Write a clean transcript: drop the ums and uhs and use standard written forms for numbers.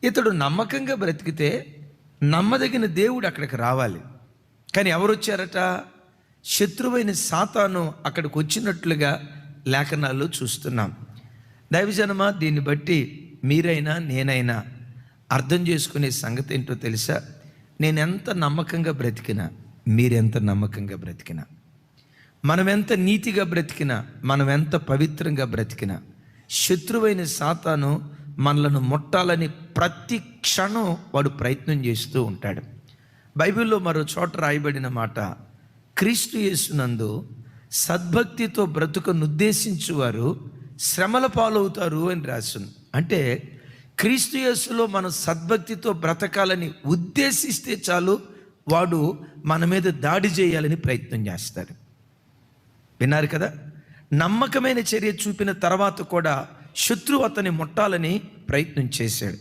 ఇతడు నమ్మకంగా బ్రతికితే నమ్మదగిన దేవుడు అక్కడికి రావాలి. కానీ ఎవరు వచ్చారట? శత్రువైన సాతాను అక్కడికి వచ్చినట్లుగా లేఖనాల్లో చూస్తున్నాం. దైవజనమా, దీన్ని బట్టి మీరైనా నేనైనా అర్థం చేసుకునే సంగతి ఏంటో తెలుసా? నేను ఎంత నమ్మకంగా బ్రతికినా, మీరెంత నమ్మకంగా బ్రతికినా, మనం ఎంత నీతిగా బ్రతికినా, మనం ఎంత పవిత్రంగా బ్రతికినా, శత్రువైన సాతాను మనలను ముట్టాలని ప్రతి క్షణం వాడు ప్రయత్నం చేస్తూ ఉంటాడు. బైబిల్లో మరో చోట రాయబడిన మాట, క్రీస్తు యేసునందు సద్భక్తితో బ్రతుకను ఉద్దేశించువారు శ్రమల పాలవుతారు అని రాసింది. అంటే క్రీస్తు యేసులో మనం సద్భక్తితో బ్రతకాలని ఉద్దేశిస్తే చాలు, వాడు మన మీద దాడి చేయాలని ప్రయత్నం చేస్తాడు. విన్నారు కదా? నమ్మకమైన చర్య చూపిన తర్వాత కూడా శత్రువు అతన్ని ముట్టాలని ప్రయత్నం చేశాడు.